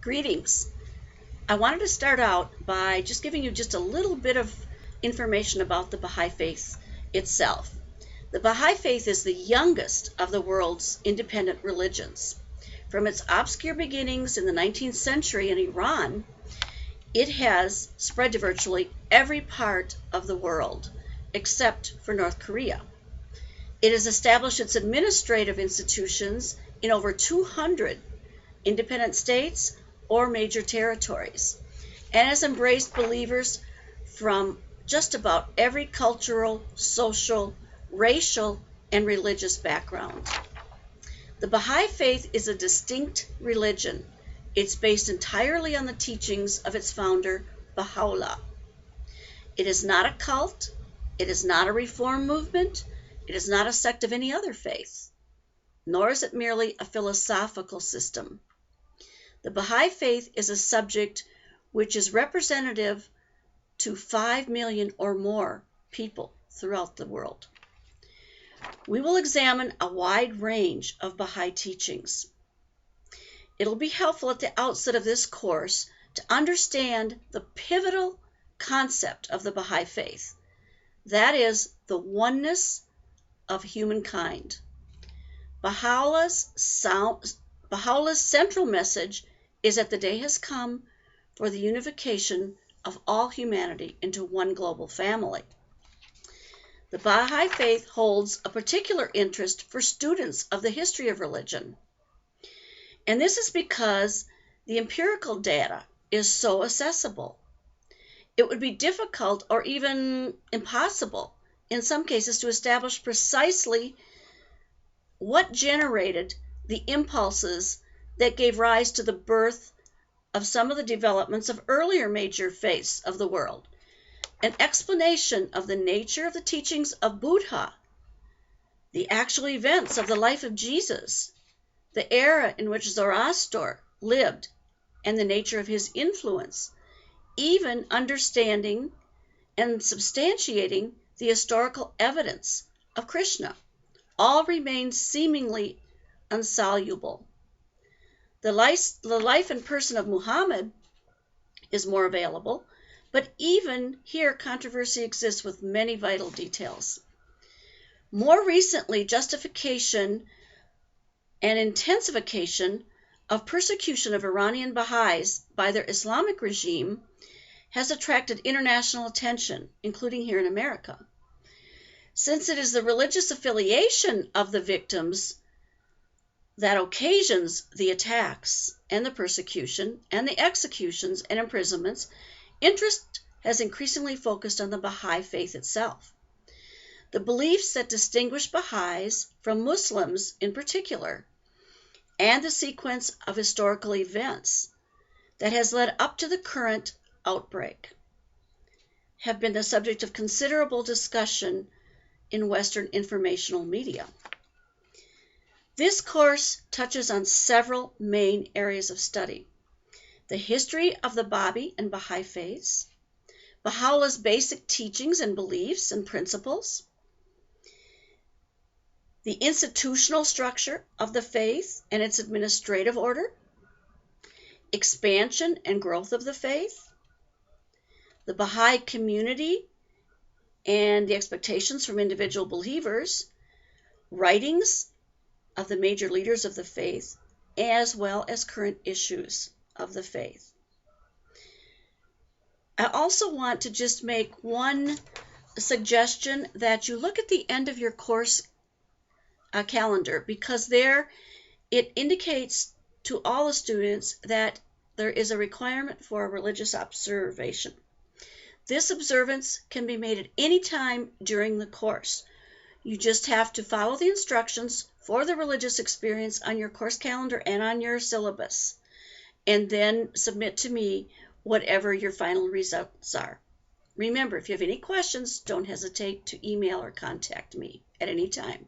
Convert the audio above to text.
Greetings. I wanted to start out by just giving you just a little bit of information about the Baha'i Faith itself. The Baha'i Faith is the youngest of the world's independent religions. From its obscure beginnings in the 19th century in Iran, it has spread to virtually every part of the world except for North Korea. It has established its administrative institutions in over 200 independent states or major territories, and has embraced believers from just about every cultural, social, racial, and religious background. The Baha'i Faith is a distinct religion. It's based entirely on the teachings of its founder, Baha'u'llah. It is not a cult, it is not a reform movement, it is not a sect of any other faith, nor is it merely a philosophical system. The Baha'i Faith is a subject which is representative to 5 million or more people throughout the world. We will examine a wide range of Baha'i teachings. It'll be helpful at the outset of this course to understand the pivotal concept of the Baha'i Faith. That is the oneness of humankind. Baha'u'llah's central message is that the day has come for the unification of all humanity into one global family. The Baha'i Faith holds a particular interest for students of the history of religion. And this is because the empirical data is so accessible. It would be difficult or even impossible in some cases to establish precisely what generated the impulses that gave rise to the birth of some of the developments of earlier major faiths of the world. An explanation of the nature of the teachings of Buddha, the actual events of the life of Jesus, the era in which Zoroaster lived, and the nature of his influence, even understanding and substantiating the historical evidence of Krishna, all remain seemingly insoluble. The life and person of Muhammad is more available, but even here controversy exists with many vital details. More recently, justification and intensification of persecution of Iranian Baha'is by their Islamic regime has attracted international attention, including here in America. Since it is the religious affiliation of the victims that occasions the attacks and the persecution and the executions and imprisonments, interest has increasingly focused on the Baha'i Faith itself. The beliefs that distinguish Baha'is from Muslims in particular, and the sequence of historical events that has led up to the current outbreak, have been the subject of considerable discussion in Western informational media. This course touches on several main areas of study: the history of the Babi and Baha'i faiths, Baha'u'llah's basic teachings and beliefs and principles, the institutional structure of the faith and its administrative order, expansion and growth of the faith, the Baha'i community and the expectations from individual believers, writings of the major leaders of the faith, as well as current issues of the faith. I also want to just make one suggestion that you look at the end of your course calendar, because there it indicates to all the students that there is a requirement for a religious observation. This observance can be made at any time during the course. You just have to follow the instructions for the religious experience on your course calendar and on your syllabus, and then submit to me whatever your final results are. Remember, if you have any questions, don't hesitate to email or contact me at any time.